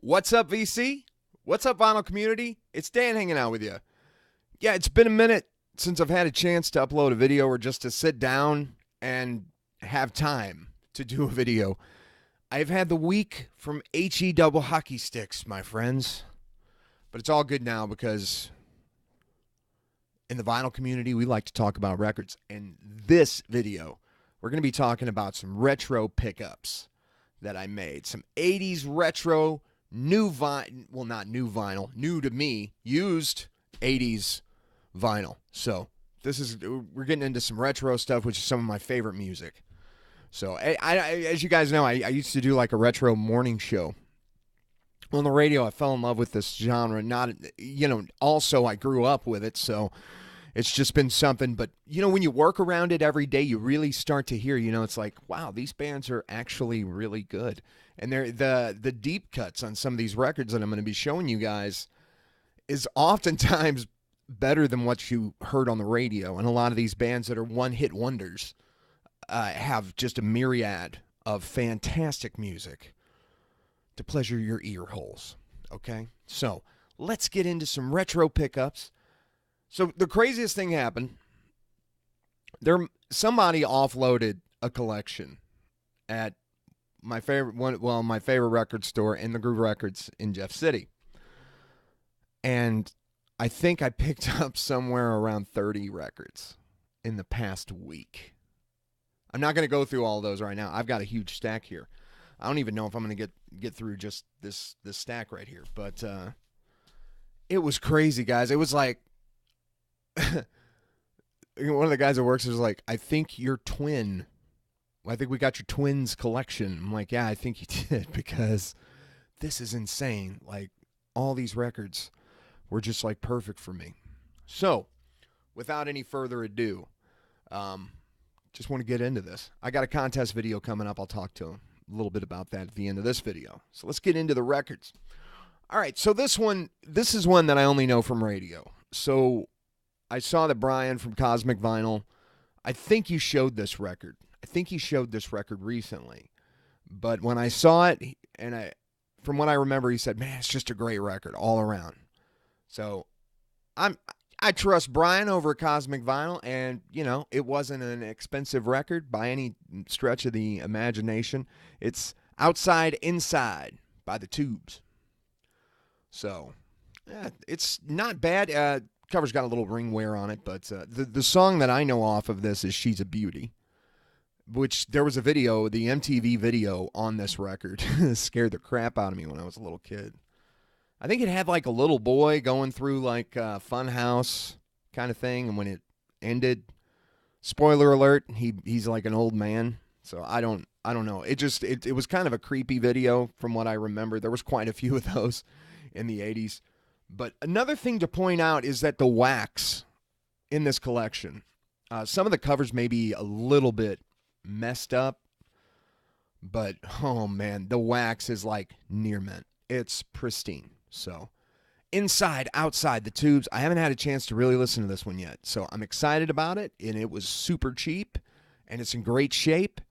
What's up, VC? What's up, vinyl community? It's Dan hanging out with you. Yeah, it's been a minute since I've had a chance to upload a video or just to sit down and have time to do a video. I've had the week from HE double hockey sticks, my friends. But it's all good now because in the vinyl community, we like to talk about records. In this video, we're going to be talking about some retro pickups that I made. Some 80s retro, new vinyl, well, not new vinyl, new to me, used 80s vinyl. So we're getting into some retro stuff, which is some of my favorite music. So I as you guys know, I used to do like a retro morning show. On the radio, I fell in love with this genre. Also I grew up with it, so it's just been something. But, when you work around it every day, you really start to hear, it's like, wow, these bands are actually really good. And they're the deep cuts on some of these records that I'm going to be showing you guys is oftentimes better than what you heard on the radio. And a lot of these bands that are one-hit wonders have just a myriad of fantastic music to pleasure your ear holes, okay? So let's get into some retro pickups. So the craziest thing happened. Somebody offloaded a collection at my favorite record store, In the Groove Records in Jeff City. And I think I picked up somewhere around 30 records in the past week. I'm not going to go through all those right now. I've got a huge stack here. I don't even know if I'm going to get through just this stack right here. But it was crazy, guys. It was like one of the guys that works was like, I think we got your twins collection. I'm like, yeah, I think you did, because this is insane. Like, all these records were just like perfect for me. So without any further ado, just want to get into this. I got a contest video coming up. I'll talk to a little bit about that at the end of this video. So let's get into the records. All right, so this is one that I only know from radio. So I saw that Brian from Cosmic Vinyl, I think you showed this record. I think he showed this record recently. But when I saw it, from what I remember, he said, man, it's just a great record all around. So I trust Brian over at Cosmic Vinyl, and, it wasn't an expensive record by any stretch of the imagination. It's Outside Inside by the Tubes. So, yeah, it's not bad. Cover's got a little ring wear on it, but the song that I know off of this is She's a Beauty, which there was a video, the MTV video on this record. Scared the crap out of me when I was a little kid. I think it had like a little boy going through like a fun house kind of thing, and when it ended, spoiler alert, he's like an old man. So I don't know. It was kind of a creepy video from what I remember. There was quite a few of those in the 80s. But another thing to point out is that the wax in this collection, some of the covers may be a little bit messed up, but oh man, the wax is like near mint. It's pristine. So Inside, Outside, the Tubes. I haven't had a chance to really listen to this one yet, so I'm excited about it, and it was super cheap, and it's in great shape,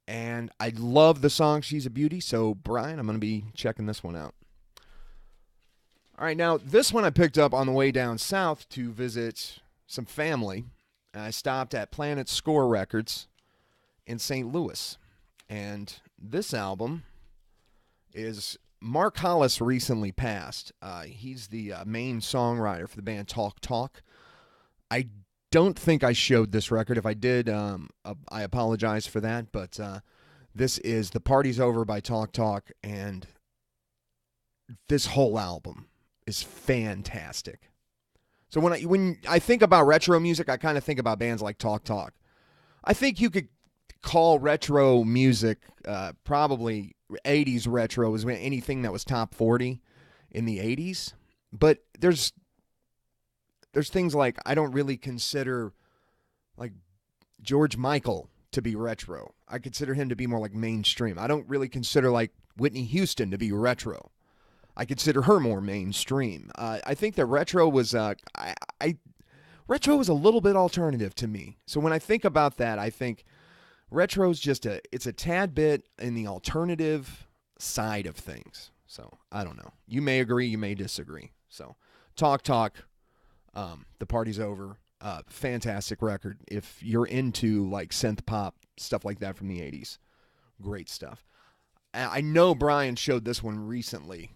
and I love the song She's a Beauty. So Brian, I'm going to be checking this one out. All right, now this one I picked up on the way down south to visit some family. I stopped at Planet Score Records in St. Louis, and this album is Mark Hollis recently passed. He's the main songwriter for the band Talk Talk. I don't think I showed this record. If I did, I apologize for that, but this is The Party's Over by Talk Talk, and this whole album is fantastic. So when I think about retro music, I kind of think about bands like Talk Talk. I think you could call retro music probably 80s retro was anything that was top 40 in the 80s. But there's things like, I don't really consider like George Michael to be retro. I consider him to be more like mainstream. I don't really consider like Whitney Houston to be retro. I consider her more mainstream. I think that retro was retro was a little bit alternative to me. So when I think about that, I think retro's just it's a tad bit in the alternative side of things. So I don't know. You may agree, you may disagree. So talk. The party's over. Fantastic record. If you're into like synth pop stuff like that from the 80s, great stuff. I know Brian showed this one recently.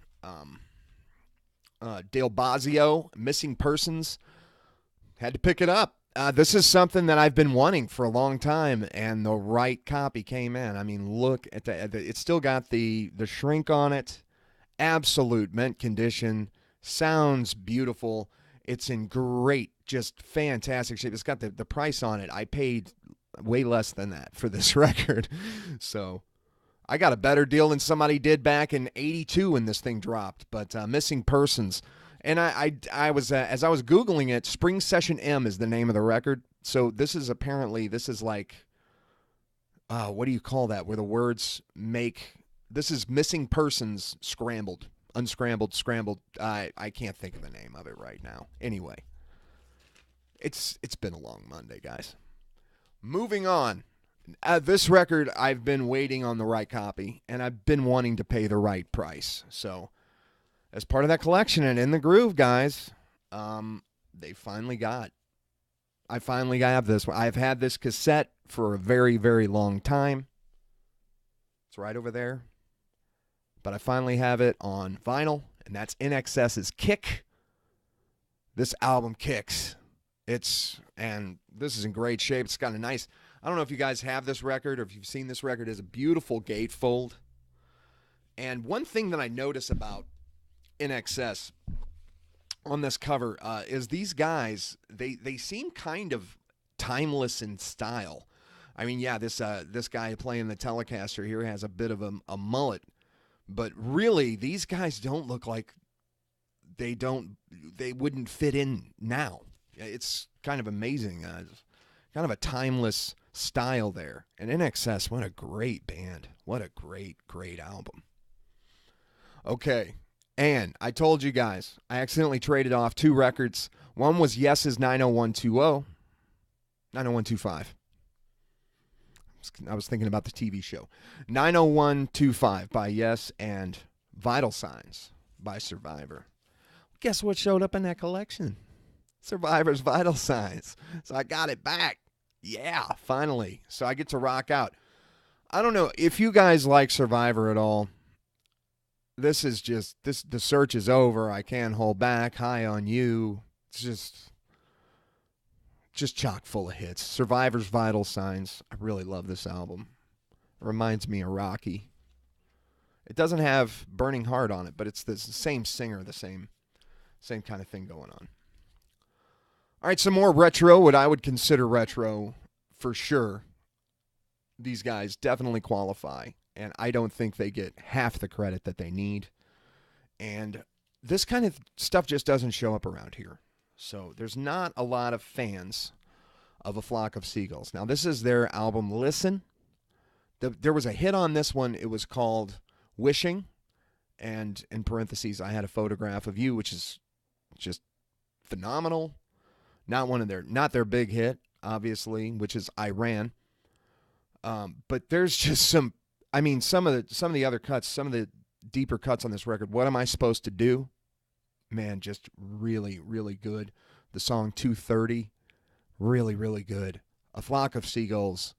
Dale Bozzio, Missing Persons. Had to pick it up. This is something that I've been wanting for a long time, and the right copy came in. I mean, look at that. It's still got the shrink on it. Absolute mint condition. Sounds beautiful. It's in great, just fantastic shape. It's got the price on it. I paid way less than that for this record. So I got a better deal than somebody did back in 82 when this thing dropped. But Missing Persons. And I was as I was Googling it, Spring Session M is the name of the record. So this is like, what do you call that? Where the words make, this is Missing Persons scrambled, unscrambled, scrambled. I can't think of the name of it right now. Anyway, it's been a long Monday, guys. Moving on. This record, I've been waiting on the right copy, and I've been wanting to pay the right price. So as part of that collection and in the groove, guys, I finally got this one. I've had this cassette for a very, very long time. It's right over there. But I finally have it on vinyl, and that's InXS's Kick. This album kicks. And this is in great shape. It's got a nice, I don't know if you guys have this record or if you've seen this record. It's a beautiful gatefold. And one thing that I notice about InXS on this cover is these guys, they seem kind of timeless in style. I mean, yeah, this guy playing the Telecaster here has a bit of a mullet, but really these guys don't look like they wouldn't fit in now. It's kind of amazing, kind of a timeless style there. And InXS, what a great band, what a great album. Okay. And I told you guys, I accidentally traded off two records. One was Yes's 90125. I was thinking about the TV show. 90125 by Yes and Vital Signs by Survivor. Guess what showed up in that collection? Survivor's Vital Signs. So I got it back. Yeah, finally. So I get to rock out. I don't know if you guys like Survivor at all. This is just, the search is over. I can't hold back. High on You. It's just chock full of hits. Survivor's Vital Signs. I really love this album. It reminds me of Rocky. It doesn't have Burning Heart on it, but it's the same singer, the same kind of thing going on. All right, some more retro, what I would consider retro for sure. These guys definitely qualify. And I don't think they get half the credit that they need. And this kind of stuff just doesn't show up around here. So there's not a lot of fans of A Flock of Seagulls. Now, this is their album, Listen. There was a hit on this one. It was called Wishing. And in parentheses, I had a photograph of you, which is just phenomenal. Not their big hit, obviously, which is Iran. But there's just some of the other cuts, some of the deeper cuts on this record. What Am I Supposed to Do? Man, just really, really good. The song 230, really, really good. A Flock of Seagulls.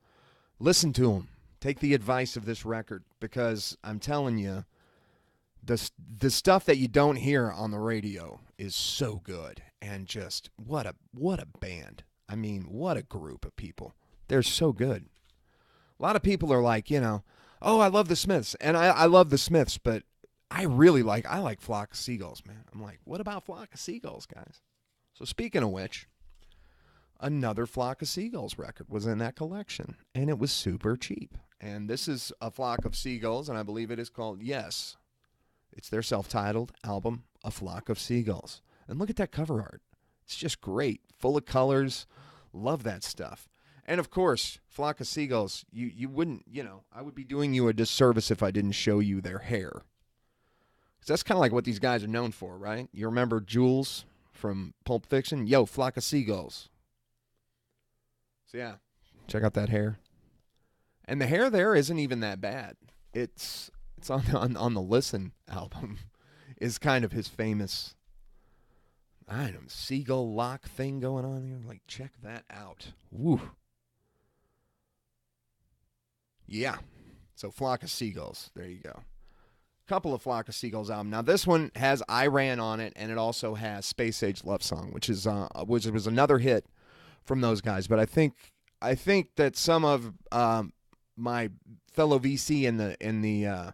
Listen to them. Take the advice of this record, because I'm telling you, the stuff that you don't hear on the radio is so good. And just what a band. I mean, what a group of people. They're so good. A lot of people are like, oh, I love the Smiths. And I love the Smiths, but I like Flock of Seagulls, man. I'm like, what about Flock of Seagulls, guys? So speaking of which, another Flock of Seagulls record was in that collection, and it was super cheap. And this is A Flock of Seagulls, and I believe it is called Yes. It's their self-titled album, A Flock of Seagulls. And look at that cover art. It's just great, full of colors. Love that stuff. And, of course, Flock of Seagulls, you wouldn't, I would be doing you a disservice if I didn't show you their hair. 'Cause that's kind of like what these guys are known for, right? You remember Jules from Pulp Fiction? Yo, Flock of Seagulls. So, yeah, check out that hair. And the hair there isn't even that bad. It's It's on the Listen album. Is kind of his famous, I don't know, seagull lock thing going on here. Like, check that out. Woo. Yeah. So Flock of Seagulls. There you go. Couple of Flock of Seagulls album. Now this one has I Ran on it, and it also has Space Age Love Song, which was another hit from those guys. But I think that some of my fellow VC in the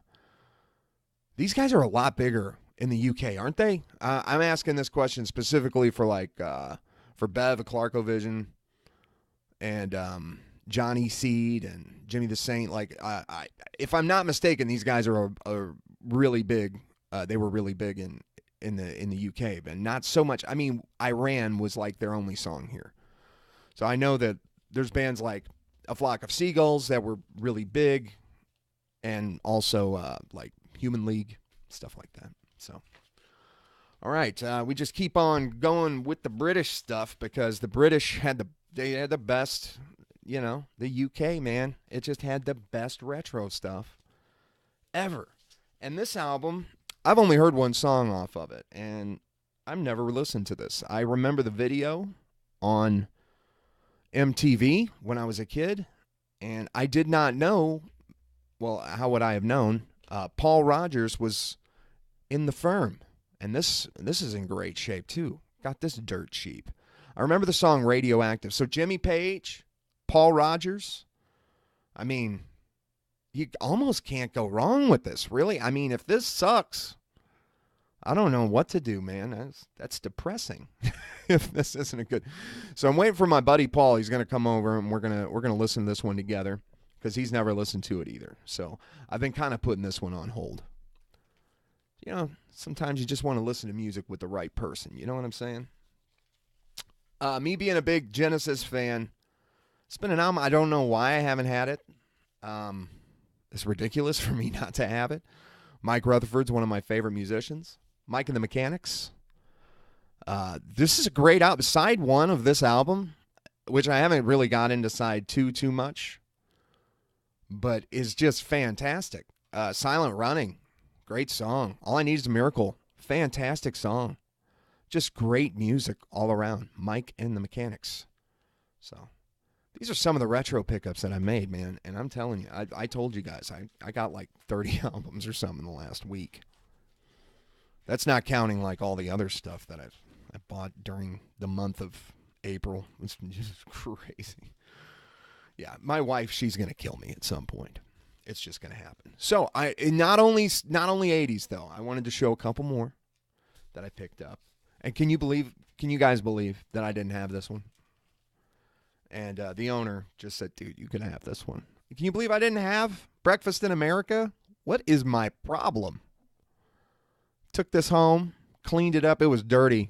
these guys are a lot bigger in the UK, aren't they? I'm asking this question specifically for for Bev at Clarkovision and Johnny Seed and Jimmy the Saint. Like, if I'm not mistaken, these guys are really big. They were really big in the UK, but not so much. I mean, I Ran was like their only song here. So I know that there's bands like A Flock of Seagulls that were really big, and also like Human League, stuff like that. So, all right, we just keep on going with the British stuff because the British had the best. You know, the UK, man, it just had the best retro stuff ever. And this album, I've only heard one song off of it, and I've never listened to this. I remember the video on MTV when I was a kid, and I did not know, well, how would I have known? Paul Rogers was in the firm, and this is in great shape, too. Got this dirt cheap. I remember the song Radioactive. So Jimmy Page, Paul Rogers, I mean, you almost can't go wrong with this, really. I mean, if this sucks, I don't know what to do, man. That's depressing if this isn't a good. So I'm waiting for my buddy Paul. He's going to come over, and we're gonna listen to this one together because he's never listened to it either. So I've been kind of putting this one on hold. You know, sometimes you just want to listen to music with the right person. You know what I'm saying? Me being a big Genesis fan, it's been an album. I don't know why I haven't had it. It's ridiculous for me not to have it. Mike Rutherford's one of my favorite musicians. Mike and the Mechanics. This is a great album. Side one of this album, which I haven't really got into side two too much, but is just fantastic. Silent Running, great song. All I Need is a Miracle, fantastic song. Just great music all around. Mike and the Mechanics. So these are some of the retro pickups that I made, man. And I'm telling you, I told you guys, I got like 30 albums or something in the last week. That's not counting like all the other stuff that I bought during the month of April. It's just crazy. Yeah, my wife, she's going to kill me at some point. It's just going to happen. So not only 80s though. I wanted to show a couple more that I picked up. And can you guys believe that I didn't have this one? And the owner just said, dude, you can have this one. Can you believe I didn't have Breakfast in America? What is my problem? Took this home, cleaned it up. It was dirty.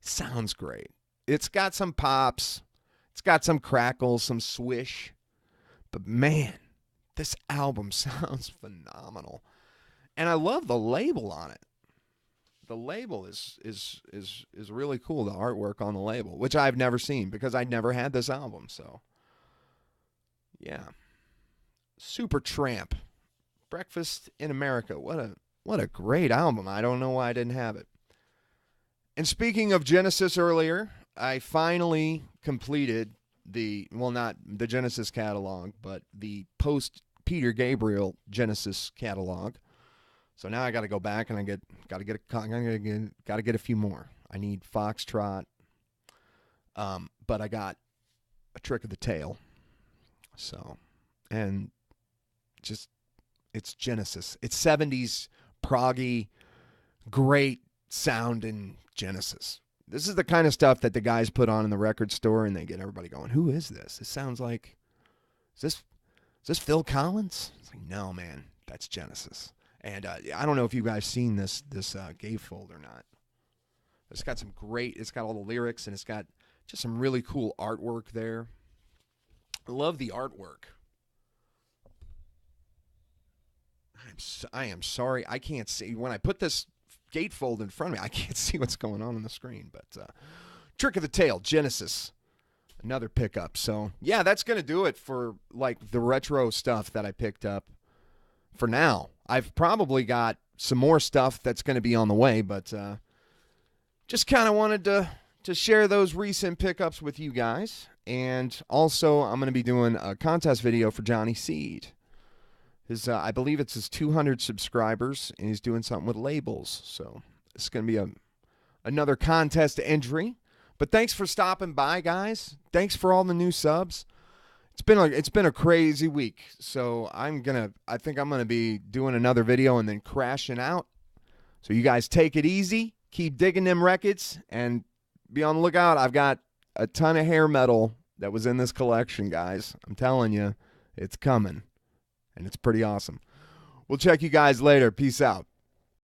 Sounds great. It's got some pops. It's got some crackles, some swish. But man, this album sounds phenomenal. And I love the label on it. The label is really cool, the artwork on the label, which I've never seen because I'd never had this album. So, yeah. Supertramp, Breakfast in America. What a great album. I don't know why I didn't have it. And speaking of Genesis earlier, I finally completed not the Genesis catalog, but the post-Peter Gabriel Genesis catalog. So now I got to go back and got to get a few more. I need Foxtrot, but I got a Trick of the Tail. So, and just it's Genesis. It's 70s proggy, great sound in Genesis. This is the kind of stuff that the guys put on in the record store, and they get everybody going, "Who is this? This sounds like is this Phil Collins?" It's like, no, man, that's Genesis. And I don't know if you guys seen this gatefold or not. It's got all the lyrics, and it's got just some really cool artwork there. I love the artwork. I am sorry, I can't see. When I put this gatefold in front of me, I can't see what's going on the screen. But Trick of the Tail, Genesis, another pickup. So, yeah, that's going to do it for like the retro stuff that I picked up for now. I've probably got some more stuff that's going to be on the way, but just kind of wanted to share those recent pickups with you guys. And also, I'm going to be doing a contest video for Johnny Seed. I believe it's his 200 subscribers, and he's doing something with labels. So it's going to be another contest entry. But thanks for stopping by, guys. Thanks for all the new subs. It's been a crazy week. So I think I'm gonna be doing another video and then crashing out. So you guys take it easy, keep digging them records, and be on the lookout. I've got a ton of hair metal that was in this collection, guys. I'm telling you, it's coming. And it's pretty awesome. We'll check you guys later. Peace out.